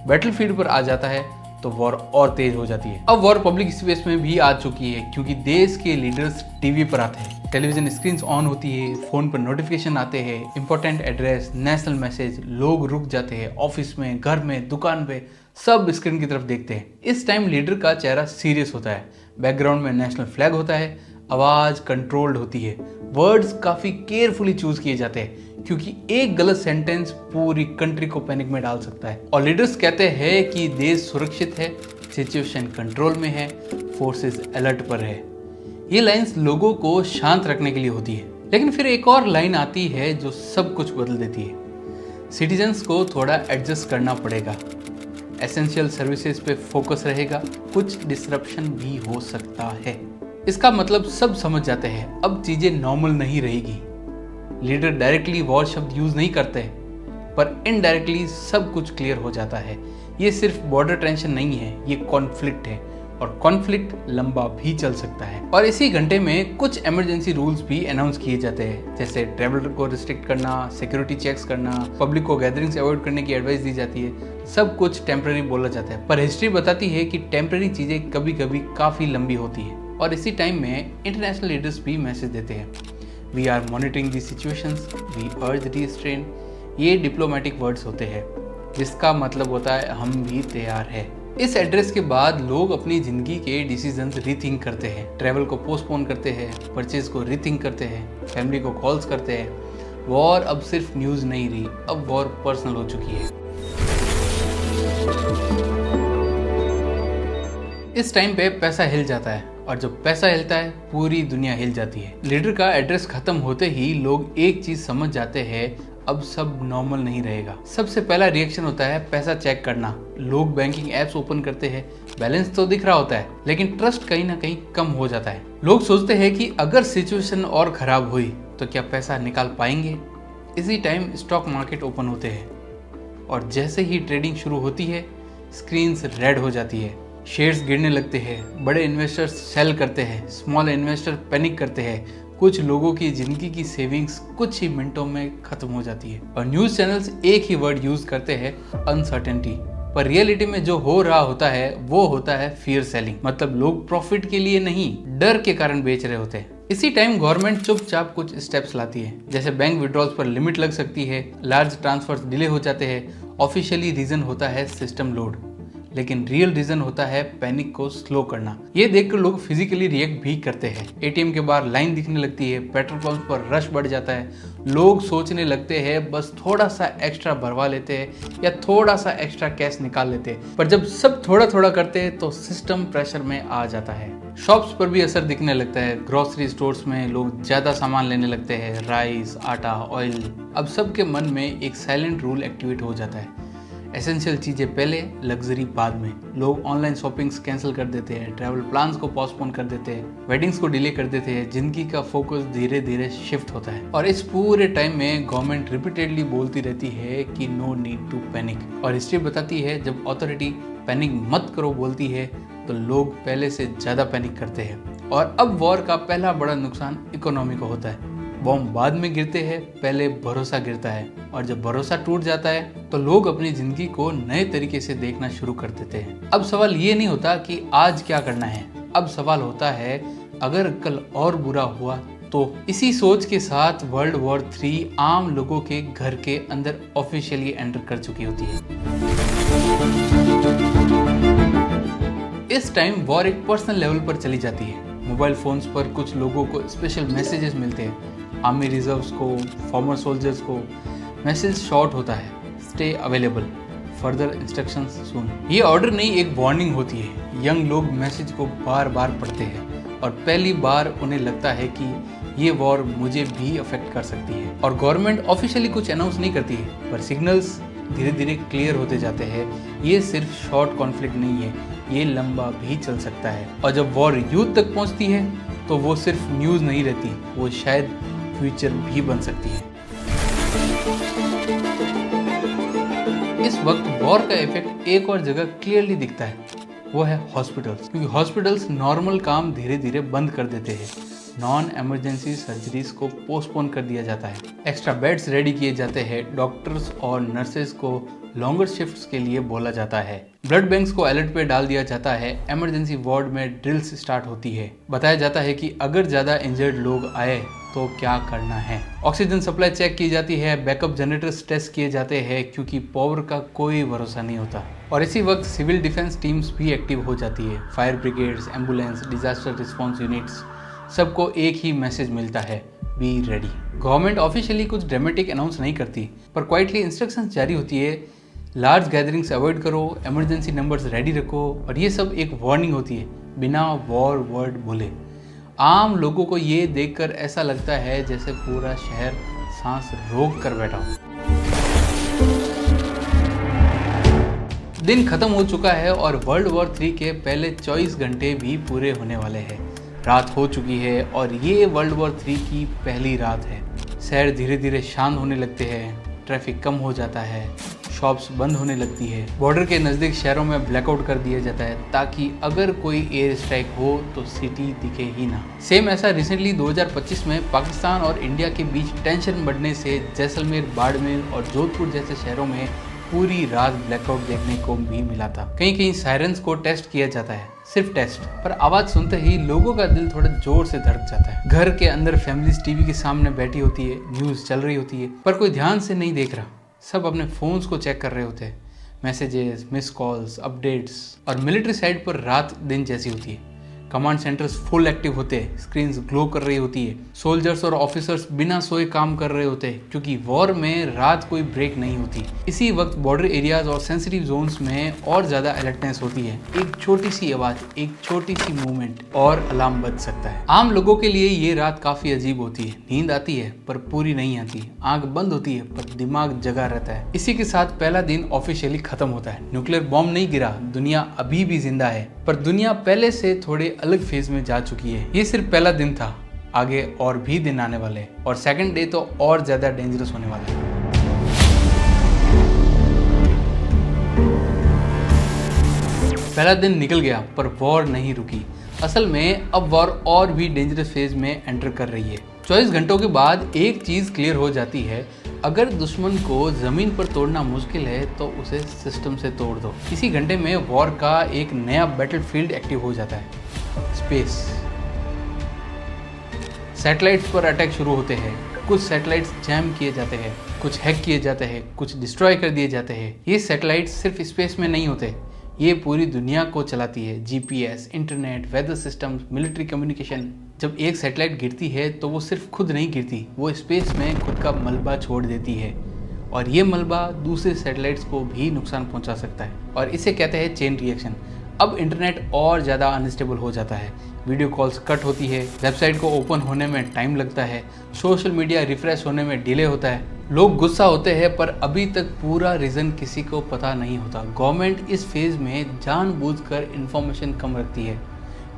Speaker 1: बैटलफील्ड पर आ जाता है तो वॉर और तेज हो जाती है। अब वॉर पब्लिक स्पेस में भी आ चुकी है क्योंकि देश के लीडर्स टीवी पर आते हैं, टेलीविजन स्क्रीन्स ऑन होती है, फोन पर नोटिफिकेशन आते हैं, इंपॉर्टेंट एड्रेस, नेशनल मैसेज, लोग रुक जाते हैं, ऑफिस में, घर में, दुकान पे, सब स्क्रीन की तरफ देखते हैं। इस टाइम लीडर का चेहरा सीरियस होता है, बैकग्राउंड में नेशनल फ्लैग होता है, आवाज कंट्रोल्ड होती है, वर्ड्स काफी केयरफुली चूज किए जाते हैं क्योंकि एक गलत सेंटेंस पूरी कंट्री को पैनिक में डाल सकता है। और लीडर्स कहते हैं कि देश सुरक्षित है, सिचुएशन कंट्रोल में है, फोर्सेस अलर्ट पर है। ये लाइंस लोगों को शांत रखने के लिए होती है। लेकिन फिर एक और लाइन आती है जो सब कुछ बदल देती है। सिटीजन्स को थोड़ा एडजस्ट करना पड़ेगा, एसेंशियल सर्विसेज पे फोकस रहेगा, कुछ डिसरप्शन भी हो सकता है। इसका मतलब सब समझ जाते हैं अब चीजें नॉर्मल नहीं रहेगी। लीडर डायरेक्टली वॉर शब्द यूज नहीं करते पर इनडायरेक्टली सब कुछ क्लियर हो जाता है। ये सिर्फ बॉर्डर टेंशन नहीं है, ये कॉन्फ्लिक्ट है और कॉन्फ्लिक्ट लंबा भी चल सकता है। और इसी घंटे में कुछ इमरजेंसी रूल्स भी अनाउंस किए जाते हैं, जैसे ट्रैवल को रिस्ट्रिक्ट करना, सिक्योरिटी चेक्स करना, पब्लिक को गैदरिंग्स अवॉइड करने की एडवाइस दी जाती है। सब कुछ टेम्पररी बोला जाता है, पर हिस्ट्री बताती है कि टेम्पररी चीजें कभी कभी काफी लंबी होती है। और इसी टाइम में इंटरनेशनल लीडर्स भी मैसेज देते हैं, we are monitoring the situations, we urge restraint. ये डिप्लोमेटिक वर्ड्स होते हैं जिसका मतलब होता है हम भी तैयार है। इस एड्रेस के बाद लोग अपनी जिंदगी के डिसीजंस रीथिंक करते हैं, ट्रैवल को पोस्टपोन करते हैं, परचेज को रीथिंक करते हैं, फैमिली को कॉल्स करते हैं। वॉर अब सिर्फ न्यूज़ नहीं रही, अब वॉर पर्सनल हो चुकी है। इस टाइम पे पैसा हिल जाता है और जब पैसा हिलता है पूरी दुनिया हिल जाती है। लीडर का एड्रेस खत्म होते ही लोग एक चीज समझ जाते हैं, अब सब नॉर्मल नहीं रहेगा। सबसे पहला रिएक्शन होता है पैसा चेक करना। लोग बैंकिंग एप्स ओपन करते हैं, बैलेंस तो दिख रहा होता है लेकिन ट्रस्ट कहीं ना कहीं कम हो जाता है। लोग सोचते हैं कि अगर सिचुएशन और खराब हुई तो क्या पैसा निकाल पाएंगे। इसी टाइम स्टॉक मार्केट ओपन होते हैं और जैसे ही ट्रेडिंग शुरू होती है स्क्रीन्स रेड हो जाती है, शेयर्स गिरने लगते हैं, बड़े इन्वेस्टर्स सेल करते हैं, स्मॉल इन्वेस्टर पैनिक करते हैं। कुछ लोगों की जिंदगी की सेविंग्स कुछ ही मिनटों में खत्म हो जाती है और न्यूज़ चैनल्स एक ही वर्ड यूज करते हैं, अनसर्टेनिटी। पर रियलिटी में जो हो रहा होता है वो होता है फियर सेलिंग, मतलब लोग प्रॉफिट के लिए नहीं, डर के कारण बेच रहे होते हैं। इसी टाइम गवर्नमेंट चुपचाप कुछ स्टेप्स लाती है, जैसे बैंक विड्रॉल्स पर लिमिट लग सकती है, लार्ज ट्रांसफर्स डिले हो जाते हैं। ऑफिशियली रीजन होता है सिस्टम लोड, लेकिन रियल रीजन होता है पैनिक को स्लो करना। ये देखकर लोग फिजिकली रिएक्ट भी करते हैं। एटीएम के बाहर लाइन दिखने लगती है, पेट्रोल पंप पर रश बढ़ जाता है, लोग सोचने लगते हैं बस थोड़ा सा एक्स्ट्रा भरवा लेते हैं या थोड़ा सा एक्स्ट्रा कैश निकाल लेते हैं। पर जब सब थोड़ा थोड़ा करते हैं तो सिस्टम प्रेशर में आ जाता है। शॉप्स पर भी असर दिखने लगता है। ग्रोसरी स्टोर्स में लोग ज्यादा सामान लेने लगते हैं, राइस, आटा, ऑयल। अब सबके मन में एक साइलेंट रूल एक्टिवेट हो जाता है, एसेंशियल चीज़ें पहले, लग्जरी बाद में। लोग ऑनलाइन शॉपिंग्स कैंसिल कर देते हैं, ट्रैवल प्लान्स को पोस्टपोन कर देते हैं, वेडिंग्स को डिले कर देते हैं। जिंदगी का फोकस धीरे धीरे शिफ्ट होता है। और इस पूरे टाइम में गवर्नमेंट रिपीटेडली बोलती रहती है कि नो नीड टू पैनिक। और हिस्ट्री बताती है जब अथॉरिटी पैनिक मत करो बोलती है तो लोग पहले से ज़्यादा पैनिक करते हैं। और अब वॉर का पहला बड़ा नुकसान इकोनॉमी को होता है। बॉम्ब बाद में गिरते हैं, पहले भरोसा गिरता है। और जब भरोसा टूट जाता है तो लोग अपनी जिंदगी को नए तरीके से देखना शुरू कर देते हैं। अब सवाल ये नहीं होता कि आज क्या करना है, अब सवाल होता है अगर कल और बुरा हुआ तो। इसी सोच के साथ वर्ल्ड वॉर 3 आम लोगों के घर के अंदर ऑफिशियली एंटर कर चुकी होती है। इस टाइम वॉर एक पर्सनल लेवल पर चली जाती है। मोबाइल फोन्स पर कुछ लोगों को स्पेशल मैसेजेस मिलते हैं, आर्मी रिजर्व्स को, फॉर्मर सोल्जर्स को। मैसेज शॉर्ट होता है, स्टे अवेलेबल, फर्दर इंस्ट्रक्शंस सून। ये ऑर्डर नहीं, एक वार्निंग होती है। यंग लोग मैसेज को बार बार पढ़ते हैं और पहली बार उन्हें लगता है कि ये वॉर मुझे भी अफेक्ट कर सकती है। और गवर्नमेंट ऑफिशियली कुछ अनाउंस नहीं करती है, पर सिग्नल्स धीरे धीरे क्लियर होते जाते हैं। ये सिर्फ शॉर्ट कॉन्फ्लिक्ट नहीं है, ये लंबा भी चल सकता है। और जब वॉर यूथ तक पहुंचती है तो वो सिर्फ न्यूज़ नहीं रहती, वो शायद फ्यूचर भी बन सकती है। इस वक्त वॉर का इफेक्ट एक और जगह क्लियरली दिखता है, वो है हॉस्पिटल्स। क्योंकि हॉस्पिटल्स नॉर्मल काम धीरे धीरे बंद कर देते हैं। नॉन इमरजेंसी सर्जरीज को पोस्टपोन कर दिया जाता है, एक्स्ट्रा बेड्स रेडी किए जाते हैं, डॉक्टर्स और नर्सेज को लॉन्गर शिफ्ट्स के लिए बोला जाता है, ब्लड बैंक्स को अलर्ट पे डाल दिया जाता है, इमरजेंसी वार्ड में ड्रिल्स स्टार्ट होती है, बताया जाता है कि अगर ज़्यादा इंजर्ड लोग आए तो क्या करना है। ऑक्सीजन सप्लाई चेक की जाती है, बैकअप जनरेटर्स टेस्ट किए जाते हैं, क्योंकि पावर का कोई भरोसा नहीं होता। और इसी वक्त सिविल डिफेंस टीम्स भी एक्टिव हो जाती है। Fire brigades, ambulance, disaster response units, सबको एक ही मैसेज मिलता है, बी रेडी। गवर्नमेंट ऑफिशियली कुछ ड्रामेटिक अनाउंस नहीं करती, पर क्वाइटली इंस्ट्रक्शंस जारी होती है, लार्ज गैदरिंग्स अवॉइड करो, इमरजेंसी नंबर्स रेडी रखो। और ये सब एक वार्निंग होती है, बिना वॉर वर्ड बोले। आम लोगों को ये देखकर ऐसा लगता है जैसे पूरा शहर सांस रोक कर बैठा हो। दिन खत्म हो चुका है और वर्ल्ड वॉर 3 के पहले 24 घंटे भी पूरे होने वाले हैं। रात हो चुकी है और ये वर्ल्ड वॉर 3 की पहली रात है। शहर धीरे धीरे शांत होने लगते हैं, ट्रैफिक कम हो जाता है, शॉप्स बंद होने लगती है। बॉर्डर के नज़दीक शहरों में ब्लैकआउट कर दिया जाता है ताकि अगर कोई एयर स्ट्राइक हो तो सिटी दिखे ही ना। सेम ऐसा रिसेंटली 2025 में पाकिस्तान और इंडिया के बीच टेंशन बढ़ने से जैसलमेर, बाड़मेर और जोधपुर जैसे शहरों में पूरी रात ब्लैकआउट देखने को भी मिला था। कहीं कहीं सायरन्स को टेस्ट किया जाता है, सिर्फ टेस्ट, पर आवाज़ सुनते ही लोगों का दिल थोड़ा जोर से धड़क जाता है। घर के अंदर फैमिलीज टीवी के सामने बैठी होती है, न्यूज़ चल रही होती है, पर कोई ध्यान से नहीं देख रहा। सब अपने फ़ोन्स को चेक कर रहे होते हैं, मैसेजेस, मिस कॉल्स, अपडेट्स। और मिलिट्री साइड पर रात दिन जैसी होती है। कमांड सेंटर्स फुल एक्टिव होते हैं, स्क्रीन्स ग्लो कर रही होती है, सोल्जर्स और ऑफिसर्स बिना सोए काम कर रहे होते हैं, क्योंकि वॉर में रात कोई ब्रेक नहीं होती। इसी वक्त बॉर्डर एरियाज और सेंसिटिव जोन्स में और ज़्यादा अलर्टनेस होती है। एक छोटी सी आवाज़, एक छोटी सी मूवमेंट और अलार्म बज सकता है। आम लोगों के लिए ये रात काफ़ी अजीब होती है। नींद आती है पर पूरी नहीं आती, आंख बंद होती है पर दिमाग जगा रहता है। इसी के साथ पहला दिन ऑफिशियली खत्म होता है। न्यूक्लियर बॉम्ब नहीं गिरा, दुनिया अभी भी जिंदा है, पर दुनिया पहले से थोड़े अलग फेज में जा चुकी है। ये सिर्फ पहला दिन था, आगे और भी दिन आने वाले हैं और सेकंड डे तो और ज्यादा डेंजरस होने वाला है। पहला दिन निकल गया पर वॉर नहीं रुकी। असल में अब वॉर और भी डेंजरस फेज में एंटर कर रही है। 24 घंटों के बाद एक चीज़ क्लियर हो जाती है, अगर दुश्मन को ज़मीन पर तोड़ना मुश्किल है तो उसे सिस्टम से तोड़ दो। इसी घंटे में वॉर का एक नया बैटलफील्ड एक्टिव हो जाता है, स्पेस। सैटेलाइट्स पर अटैक शुरू होते हैं, कुछ सैटेलाइट्स जैम किए जाते हैं, कुछ हैक किए जाते हैं, कुछ डिस्ट्रॉय कर दिए जाते हैं। ये सैटेलाइट्स सिर्फ स्पेस में नहीं होते, ये पूरी दुनिया को चलाती है। GPS, internet, weather systems, military communication. जब एक सैटेलाइट गिरती है तो वो सिर्फ खुद नहीं गिरती, वो स्पेस में खुद का मलबा छोड़ देती है और ये मलबा दूसरे सैटेलाइट्स को भी नुकसान पहुंचा सकता है और इसे कहते हैं चेन रिएक्शन। अब इंटरनेट और ज़्यादा अनस्टेबल हो जाता है, वीडियो कॉल्स कट होती है, वेबसाइट को ओपन होने में टाइम लगता है, सोशल मीडिया रिफ्रेश होने में डिले होता है। लोग गुस्सा होते हैं पर अभी तक पूरा रीज़न किसी को पता नहीं होता। गवर्नमेंट इस फेज़ में जानबूझकर इंफॉर्मेशन कम रखती है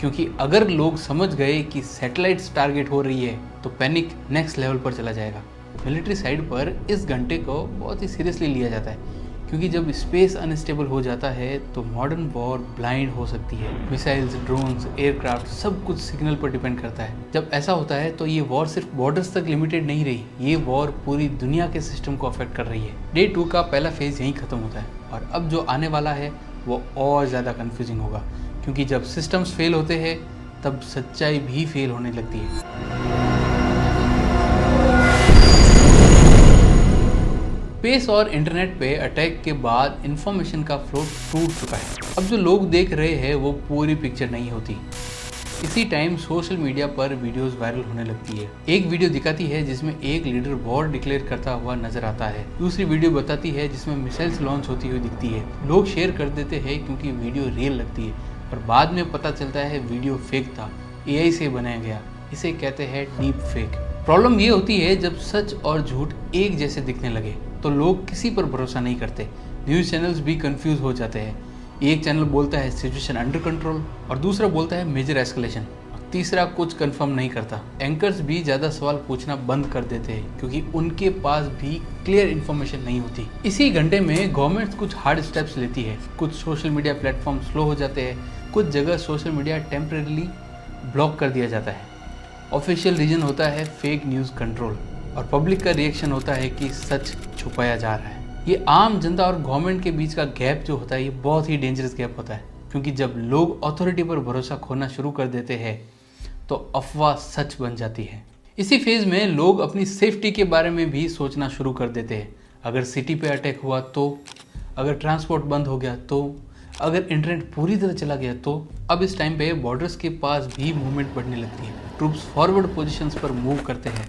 Speaker 1: क्योंकि अगर लोग समझ गए कि सैटेलाइट्स टारगेट हो रही है तो पैनिक नेक्स्ट लेवल पर चला जाएगा। मिलिट्री साइड पर इस घंटे को बहुत ही सीरियसली लिया जाता है क्योंकि जब स्पेस अनस्टेबल हो जाता है तो मॉडर्न वॉर ब्लाइंड हो सकती है। मिसाइल्स, ड्रोन्स, एयरक्राफ्ट सब कुछ सिग्नल पर डिपेंड करता है। जब ऐसा होता है तो ये वॉर सिर्फ बॉर्डर्स तक लिमिटेड नहीं रही, ये वॉर पूरी दुनिया के सिस्टम को अफेक्ट कर रही है। डे 2 का पहला फेज यहीं खत्म होता है और अब जो आने वाला है वो और ज़्यादा कन्फ्यूजिंग होगा क्योंकि जब सिस्टम्स फेल होते हैं तब सच्चाई भी फेल होने लगती है। स्पेस और इंटरनेट पे अटैक के बाद इंफॉर्मेशन का फ्लो टूट चुका है। अब जो लोग देख रहे हैं वो पूरी पिक्चर नहीं होती। इसी टाइम सोशल मीडिया पर वीडियोस वायरल होने लगती है। एक वीडियो दिखाती है जिसमें एक लीडर वॉर डिक्लेयर करता हुआ नजर आता है, दूसरी वीडियो बताती है जिसमें मिसाइल्स लॉन्च होती हुई दिखती है। लोग शेयर कर देते हैं क्योंकि वीडियो रियल लगती है पर बाद में पता चलता है वीडियो फेक था, AI से बनाया गया। इसे कहते हैं डीप फेक। प्रॉब्लम ये होती है जब सच और झूठ एक जैसे दिखने लगे तो लोग किसी पर भरोसा नहीं करते। न्यूज़ चैनल्स भी कंफ्यूज हो जाते हैं। एक चैनल बोलता है सिचुएशन अंडर कंट्रोल और दूसरा बोलता है मेजर एस्केलेशन और तीसरा कुछ कंफर्म नहीं करता। एंकर्स भी ज़्यादा सवाल पूछना बंद कर देते हैं क्योंकि उनके पास भी क्लियर इन्फॉर्मेशन नहीं होती। इसी घंटे में गवर्नमेंट कुछ हार्ड स्टेप्स लेती है, कुछ सोशल मीडिया प्लेटफॉर्म स्लो हो जाते हैं, कुछ जगह सोशल मीडिया टेम्परेली ब्लॉक कर दिया जाता है। ऑफिशियल रीजन होता है फेक न्यूज़ कंट्रोल और पब्लिक का रिएक्शन होता है कि सच छुपाया जा रहा है। ये आम जनता और गवर्नमेंट के बीच का गैप जो होता है ये बहुत ही डेंजरस गैप होता है क्योंकि जब लोग अथॉरिटी पर भरोसा खोना शुरू कर देते हैं तो अफवाह सच बन जाती है। इसी फेज में लोग अपनी सेफ्टी के बारे में भी सोचना शुरू कर देते हैं। अगर सिटी पे अटैक हुआ तो, अगर ट्रांसपोर्ट बंद हो गया तो, अगर इंटरनेट पूरी तरह चला गया तो। अब इस टाइम पे बॉर्डर्स के पास भी मूवमेंट बढ़ने लगती है। ट्रूप्स फॉरवर्ड पोजीशंस पर मूव करते हैं,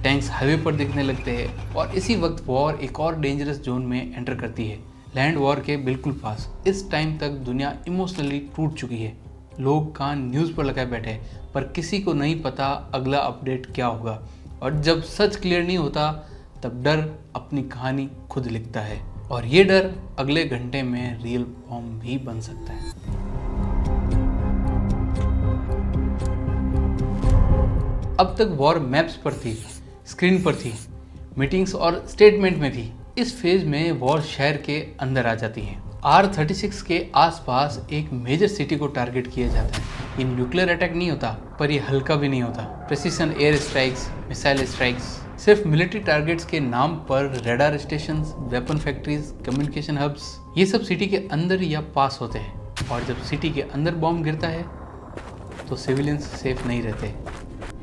Speaker 1: टैंक्स हाईवे पर दिखने लगते हैं और इसी वक्त वॉर एक और डेंजरस जोन में एंटर करती है, लैंड वॉर के बिल्कुल पास। इस टाइम तक दुनिया इमोशनली टूट चुकी है। लोग कान न्यूज़ पर लगाए बैठे हैं पर किसी को नहीं पता अगला अपडेट क्या होगा और जब सच क्लियर नहीं होता तब डर अपनी कहानी खुद लिखता है और ये डर अगले घंटे में रियल बॉम्ब भी बन सकता है। अब तक वॉर मैप्स पर थी, स्क्रीन पर थी, मीटिंग्स और स्टेटमेंट में थी। इस फेज में वॉर शहर के अंदर आ जाती है। R36 के आसपास एक मेजर सिटी को टारगेट किया जाता है। ये न्यूक्लियर अटैक नहीं होता पर ये हल्का भी नहीं होता। Precision air strikes, missile strikes, सिर्फ मिलिट्री टारगेट्स के नाम पर radar stations, weapon factories, communication hubs, ये सब सिटी के अंदर या पास होते हैं और जब सिटी के अंदर बॉम्ब गिरता है तो सिविलियंस सेफ नहीं रहते।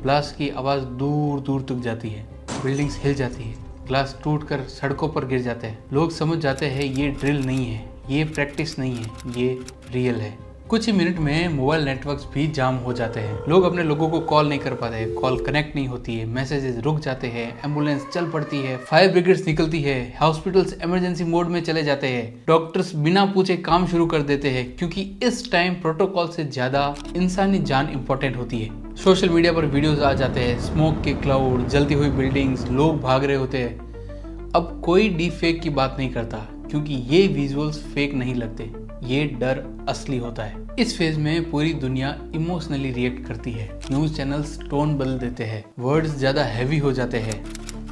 Speaker 1: ब्लास्ट की आवाज़ दूर दूर तक जाती है, बिल्डिंग्स हिल जाती है, ग्लास टूटकर सड़कों पर गिर जाते हैं। लोग समझ जाते हैं ये ड्रिल नहीं है, ये प्रैक्टिस नहीं है, ये रियल है। कुछ ही मिनट में मोबाइल नेटवर्क्स भी जाम हो जाते हैं। लोग अपने लोगों को कॉल नहीं कर पाते, कॉल कनेक्ट नहीं होती है, मैसेजेस रुक जाते हैं, एम्बुलेंस चल पड़ती है, फायर ब्रिगेड्स निकलती है, हॉस्पिटल्स इमरजेंसी मोड में चले जाते हैं, डॉक्टर्स बिना पूछे काम शुरू कर देते हैं क्योंकि इस टाइम प्रोटोकॉल से ज़्यादा इंसानी जान इंपॉर्टेंट होती है। सोशल मीडिया पर वीडियोस आ जाते हैं, स्मोक के क्लाउड, जलती हुई बिल्डिंग्स, लोग भाग रहे होते हैं। अब कोई डीप फेक की बात नहीं करता क्योंकि ये विजुअल्स फेक नहीं लगते, ये डर असली होता है। इस फेज में पूरी दुनिया इमोशनली रिएक्ट करती है। न्यूज़ चैनल्स टोन बदल देते हैं, वर्ड्स ज़्यादा हैवी हो जाते हैं,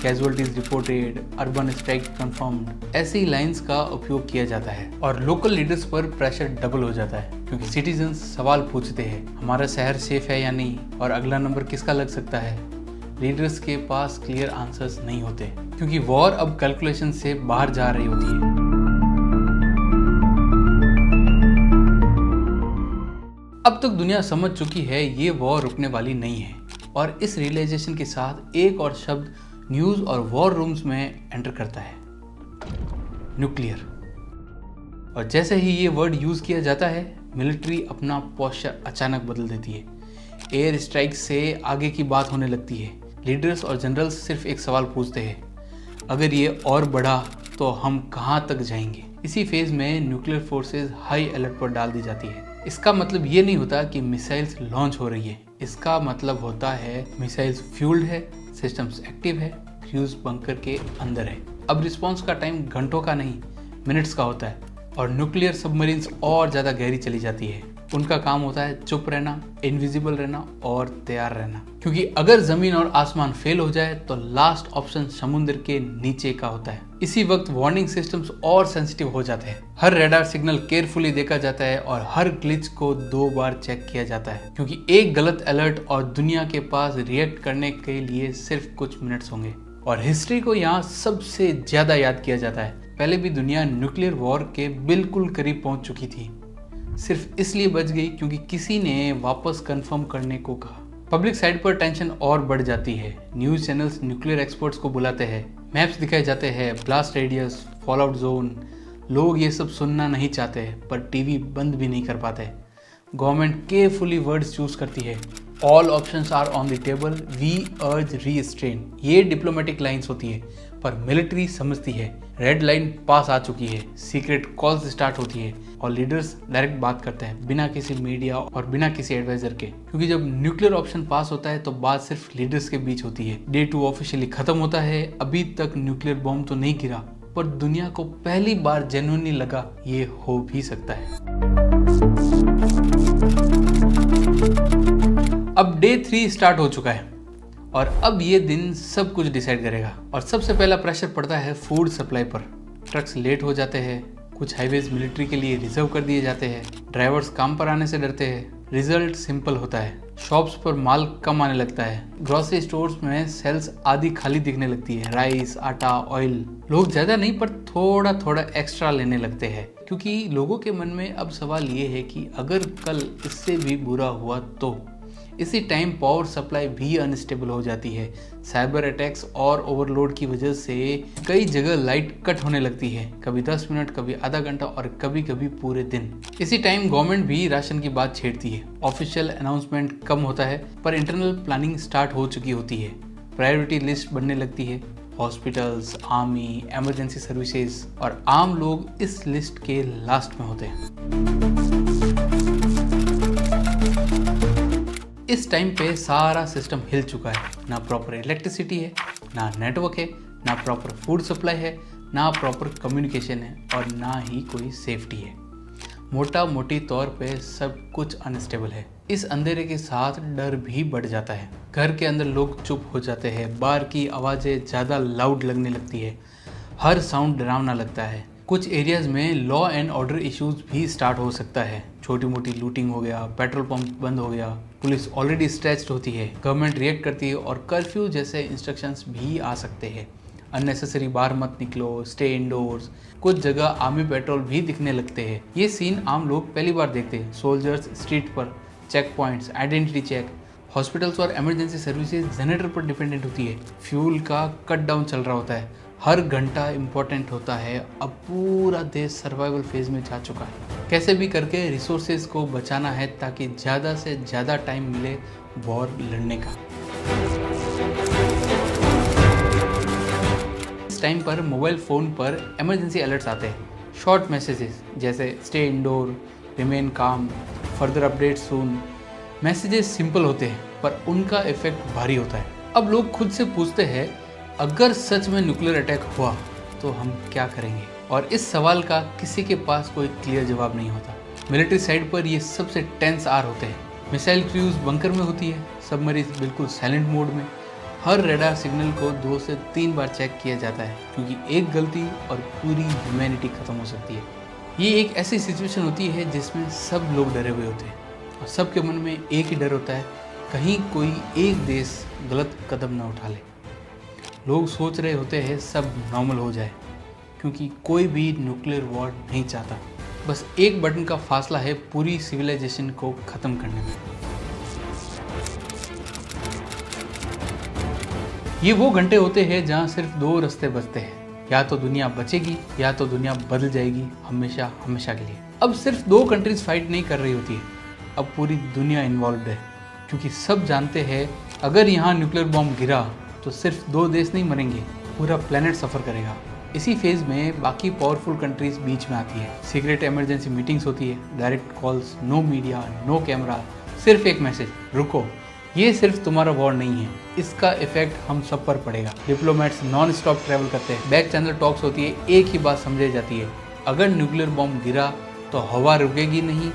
Speaker 1: casualties reported, urban strike confirmed, ऐसी लाइंस का उपयोग किया जाता है और लोकल लीडर्स पर प्रेशर डबल हो जाता है क्योंकि सिटीजन्स सवाल पूछते हैं, हमारा शहर सेफ है या नहीं और अगला नंबर किसका लग सकता है। लीडर्स के पास क्लियर आंसर्स नहीं होते, क्योंकि वॉर अब कैलकुलेशन से बाहर जा रही होती है। अब तक दुनिया समझ चुकी है ये वॉर रुकने वाली नहीं है, और इस रियलाइजेशन के साथ एक और शब्द न्यूज़ और वॉर रूम्स में एंटर करता है, न्यूक्लियर। और जैसे ही ये वर्ड यूज़ किया जाता है, मिलिट्री अपना पोस्चर अचानक बदल देती है। एयर स्ट्राइक से आगे की बात होने लगती है। लीडर्स और जनरल्स सिर्फ एक सवाल पूछते हैं, अगर ये और बढ़ा तो हम कहाँ तक जाएंगे। इसी फेज में न्यूक्लियर फोर्सेस हाई अलर्ट पर डाल दी जाती है। इसका मतलब ये नहीं होता कि मिसाइल्स लॉन्च हो रही है, इसका मतलब होता है मिसाइल्स फ्यूल्ड है, सिस्टम्स एक्टिव है, क्रूज बंकर के अंदर है। अब रिस्पॉन्स का टाइम घंटों का नहीं, मिनट्स का होता है, और न्यूक्लियर सबमरीन्स और ज़्यादा गहरी चली जाती है। उनका काम होता है चुप रहना, इनविजिबल रहना और तैयार रहना, क्योंकि अगर जमीन और आसमान फेल हो जाए तो लास्ट ऑप्शन समुद्र के नीचे का होता है। इसी वक्त वार्निंग सिस्टम्स और सेंसिटिव हो जाते हैं। हर रडार सिग्नल केयरफुली देखा जाता है और हर ग्लिच को 2 बार चेक किया जाता है, क्योंकि एक गलत अलर्ट और दुनिया के पास रिएक्ट करने के लिए सिर्फ कुछ मिनट्स होंगे। और हिस्ट्री को यहाँ सबसे ज्यादा याद किया जाता है। पहले भी दुनिया न्यूक्लियर वॉर के बिल्कुल करीब पहुंच चुकी थी, सिर्फ इसलिए बच गई क्योंकि किसी ने वापस कंफर्म करने को कहा। पब्लिक साइड पर टेंशन और बढ़ जाती है। न्यूज चैनल्स न्यूक्लियर एक्सपर्ट्स को बुलाते हैं, मैप्स दिखाए जाते हैं, ब्लास्ट रेडियस, फॉलआउट जोन। लोग ये सब सुनना नहीं चाहते, पर टीवी बंद भी नहीं कर पाते। गवर्नमेंट केयरफुली वर्ड्स चूज करती है, all options are on the table, we urge restraint. ये डिप्लोमेटिक लाइंस होती है, पर मिलिट्री समझती है रेड लाइन पास आ चुकी है। सीक्रेट कॉल्स स्टार्ट होती है और लीडर्स डायरेक्ट बात करते हैं, बिना किसी मीडिया और बिना किसी एडवाइजर के, क्योंकि जब न्यूक्लियर ऑप्शन पास होता है तो बात सिर्फ लीडर्स के बीच होती है। डे 2 ऑफिशियली खत्म होता है। अभी तक न्यूक्लियर बॉम्ब तो नहीं गिरा, पर दुनिया को पहली बार जेन्युइनली लगा ये हो भी सकता है। अब डे 3 स्टार्ट हो चुका है और अब ये दिन सब कुछ डिसाइड करेगा। और सबसे पहला प्रेशर पड़ता है फूड सप्लाई पर। ट्रक्स लेट हो जाते हैं, कुछ हाईवेज मिलिट्री के लिए रिजर्व कर दिए जाते हैं, ड्राइवर्स काम पर आने से डरते हैं। रिजल्ट सिंपल होता है, शॉप्स पर माल कम आने लगता है, ग्रोसरी स्टोर्स में सेल्स आधी खाली दिखने लगती है। राइस, आटा, ऑयल, लोग ज़्यादा नहीं पर थोड़ा थोड़ा एक्स्ट्रा लेने लगते हैं, क्योंकि लोगों के मन में अब सवाल ये है कि अगर कल इससे भी बुरा हुआ तो। इसी टाइम पावर सप्लाई भी अनस्टेबल हो जाती है। साइबर अटैक्स और ओवरलोड की वजह से कई जगह लाइट कट होने लगती है, कभी 10 मिनट, कभी आधा घंटा और कभी कभी पूरे दिन। इसी टाइम गवर्नमेंट भी राशन की बात छेड़ती है। ऑफिशियल अनाउंसमेंट कम होता है, पर इंटरनल प्लानिंग स्टार्ट हो चुकी होती है। प्रायोरिटी लिस्ट बनने लगती है। हॉस्पिटल्स, आर्मी, इमरजेंसी सर्विसेज और आम लोग इस लिस्ट के लास्ट में होते हैं। इस टाइम पे सारा सिस्टम हिल चुका है। ना प्रॉपर इलेक्ट्रिसिटी है, ना नेटवर्क है, ना प्रॉपर फूड सप्लाई है, ना प्रॉपर कम्युनिकेशन है और ना ही कोई सेफ्टी है। मोटा मोटी तौर पे सब कुछ अनस्टेबल है। इस अंधेरे के साथ डर भी बढ़ जाता है। घर के अंदर लोग चुप हो जाते हैं, बाहर की आवाज़ें ज़्यादा लाउड लगने लगती है, हर साउंड डरावना लगता है। कुछ एरियाज में लॉ एंड ऑर्डर इश्यूज भी स्टार्ट हो सकता है। छोटी मोटी लूटिंग हो गया, पेट्रोल पंप बंद हो गया, पुलिस ऑलरेडी स्ट्रेच्ड होती है, गवर्नमेंट रिएक्ट करती है और कर्फ्यू जैसे इंस्ट्रक्शंस भी आ सकते हैं। अननेसेसरी बाहर मत निकलो, स्टे इंडोर्स। कुछ जगह आर्मी पेट्रोल भी दिखने लगते हैं। ये सीन आम लोग पहली बार देखते हैं। सोल्जर्स स्ट्रीट पर, check points, identity check. Hospitals और इमरजेंसी सर्विसेज जनरेटर पर डिपेंडेंट होती है। फ्यूल का कट डाउन चल रहा होता है। हर घंटा इम्पोर्टेंट होता है। अब पूरा देश सर्वाइवल फेज में जा चुका है। कैसे भी करके रिसोर्सेज को बचाना है ताकि ज़्यादा से ज़्यादा टाइम मिले वॉर लड़ने का। इस टाइम पर मोबाइल फ़ोन पर इमरजेंसी अलर्ट्स आते हैं। शॉर्ट मैसेजेस जैसे stay indoor, remain calm, further update soon. Messages simple होते हैं पर उनका इफेक्ट भारी होता है। अब लोग खुद से पूछते हैं, अगर सच में न्यूक्लियर अटैक हुआ तो हम क्या करेंगे? और इस सवाल का किसी के पास कोई क्लियर जवाब नहीं होता। मिलिट्री साइड पर ये सबसे टेंस आर होते हैं। मिसाइल क्रूज बंकर में होती है, सबमरीन बिल्कुल साइलेंट मोड में। हर रडार सिग्नल को 2 से 3 बार चेक किया जाता है, क्योंकि एक गलती और पूरी ह्यूमैनिटी खत्म हो सकती है। ये एक ऐसी सिचुएशन होती है जिसमें सब लोग डरे हुए होते हैं और सबके मन में एक ही डर होता है, कहीं कोई एक देश गलत कदम न उठा ले। लोग सोच रहे होते हैं सब नॉर्मल हो जाए, क्योंकि कोई भी न्यूक्लियर वॉर नहीं चाहता। बस एक बटन का फासला है पूरी सिविलाइजेशन को ख़त्म करने में। ये वो घंटे होते हैं जहाँ सिर्फ दो रास्ते बचते हैं, या तो दुनिया बचेगी या तो दुनिया बदल जाएगी हमेशा हमेशा के लिए। अब सिर्फ दो कंट्रीज फाइट नहीं कर रही होती है, अब पूरी दुनिया इन्वॉल्व है, क्योंकि सब जानते हैं अगर यहाँ न्यूक्लियर बॉम्ब गिरा तो सिर्फ दो देश नहीं मरेंगे, पूरा प्लेनेट सफ़र करेगा। इसी फेज़ में बाकी पावरफुल कंट्रीज बीच में आती है। सीक्रेट इमरजेंसी मीटिंग्स होती है, direct calls, no media, no camera, सिर्फ एक मैसेज, रुको, ये सिर्फ तुम्हारा वॉर नहीं है, इसका इफेक्ट हम सब पर पड़ेगा। डिप्लोमेट्स नॉन स्टॉप ट्रैवल करते हैं, बैक चैनल टॉक्स होती है, एक ही बात समझाई जाती है, अगर न्यूक्लियर बॉम्ब गिरा तो हवा रुकेगी नहीं,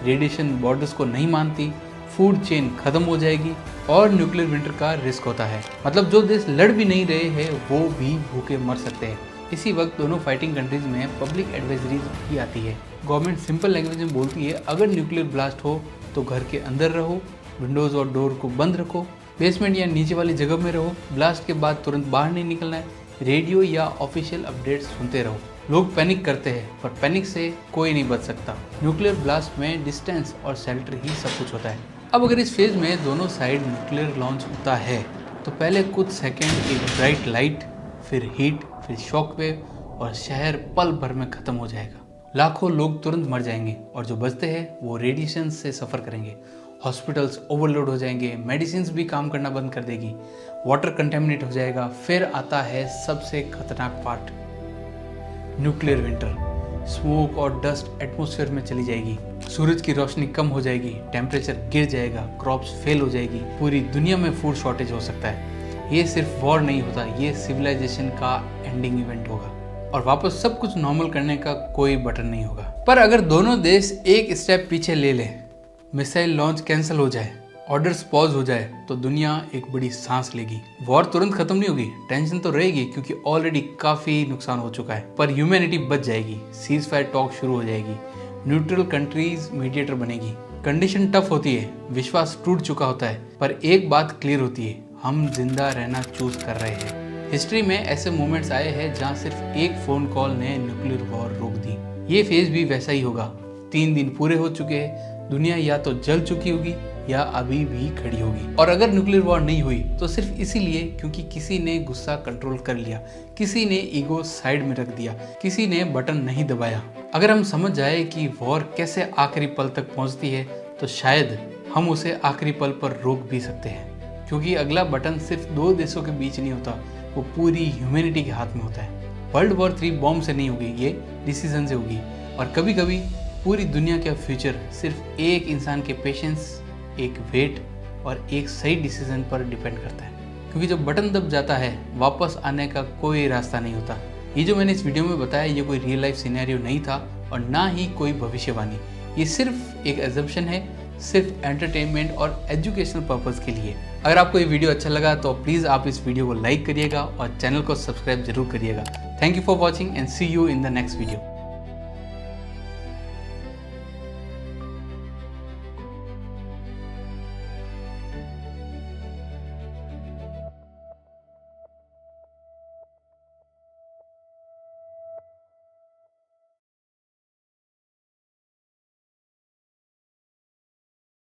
Speaker 1: रेडिएशन बॉर्डर्स को नहीं मानती, फूड चेन खत्म हो जाएगी और न्यूक्लियर विंटर का रिस्क होता है। मतलब जो देश लड़ भी नहीं रहे हैं वो भी भूखे मर सकते हैं। इसी वक्त दोनों फाइटिंग कंट्रीज में पब्लिक एडवाइजरीज भी आती है। गवर्नमेंट सिंपल लैंग्वेज में बोलती है अगर न्यूक्लियर ब्लास्ट हो तो घर के अंदर रहो, विंडोज़ और डोर को बंद रखो, बेसमेंट या नीचे वाली जगह में रहो, ब्लास्ट के बाद तुरंत बाहर नहीं निकलना है, रेडियो या ऑफिशियल अपडेट्स सुनते रहो। लोग पैनिक करते हैं, पर पैनिक से कोई नहीं बच सकता। न्यूक्लियर ब्लास्ट में डिस्टेंस और शेल्टर ही सब कुछ होता है। अब अगर इस फेज़ में दोनों साइड न्यूक्लियर लॉन्च होता है तो पहले कुछ सेकेंड एक ब्राइट लाइट, फिर हीट, फिर शॉक वेव और शहर पल भर में ख़त्म हो जाएगा। लाखों लोग तुरंत मर जाएंगे और जो बचते हैं वो रेडिएशन से सफ़र करेंगे। हॉस्पिटल्स ओवरलोड हो जाएंगे, मेडिसिन भी काम करना बंद कर देगी, वाटर कंटेमिनेट हो जाएगा। फिर आता है सबसे खतरनाक पार्ट, न्यूक्लियर विंटर। स्मोक और डस्ट एटमॉस्फेयर में चली जाएगी, सूरज की रोशनी कम हो जाएगी, टेम्परेचर गिर जाएगा, क्रॉप्स फेल हो जाएगी, पूरी दुनिया में फूड शॉर्टेज हो सकता है। ये सिर्फ वॉर नहीं होता, ये सिविलाइजेशन का एंडिंग इवेंट होगा और वापस सब कुछ नॉर्मल करने का कोई बटन नहीं होगा। पर अगर दोनों देश एक स्टेप पीछे ले लें, मिसाइल लॉन्च कैंसिल हो जाए, ऑर्डर्स पॉज हो जाए, तो दुनिया एक बड़ी सांस लेगी। वॉर तुरंत खत्म नहीं होगी, टेंशन तो रहेगी क्योंकि ऑलरेडी काफी नुकसान हो चुका है, पर ह्यूमैनिटी बच जाएगी, सीज फायर टॉक शुरू हो जाएगी, न्यूट्रल कंट्रीज मीडिएटर बनेगी। कंडीशन टफ होती है, विश्वास टूट चुका होता है, पर एक बात क्लियर होती है, हम जिंदा रहना चूज कर रहे हैं। हिस्ट्री में ऐसे मोमेंट्स आए हैं जहां सिर्फ एक फोन कॉल ने न्यूक्लियर वॉर रोक दी। ये फेज भी वैसा ही होगा। 3 दिन पूरे हो चुके हैं, दुनिया या तो जल चुकी होगी या अभी भी खड़ी होगी। और अगर न्यूक्लियर वॉर नहीं हुई तो सिर्फ इसीलिए क्योंकि किसी ने गुस्सा कंट्रोल कर लिया, किसी ने ईगो साइड में रख दिया, किसी ने बटन नहीं दबाया। अगर हम समझ जाए कि वॉर कैसे आखिरी पल तक पहुंचती है तो शायद हम उसे आखिरी पल पर रोक भी सकते हैं, क्योंकि अगला बटन सिर्फ 2 देशों के बीच नहीं होता, वो पूरी ह्यूमैनिटी के हाथ में होता है। वर्ल्ड वॉर 3 बॉम्ब से नहीं होगी, ये डिसीजन से होगी। और कभी कभी पूरी दुनिया का फ्यूचर सिर्फ एक इंसान के पेशेंस, एक वेट और एक सही डिसीजन पर डिपेंड करता है, क्योंकि जब बटन दब जाता है वापस आने का कोई रास्ता नहीं होता। ये जो मैंने इस वीडियो में बताया ये कोई रियल लाइफ सिनेरियो नहीं था और ना ही कोई भविष्यवाणी, ये सिर्फ एक एजम्पशन है, सिर्फ एंटरटेनमेंट और एजुकेशनल पर्पज़ के लिए। अगर आपको ये वीडियो अच्छा लगा तो प्लीज़ आप इस वीडियो को लाइक करिएगा और चैनल को सब्सक्राइब जरूर करिएगा। Thank you for watching and see you in the next video.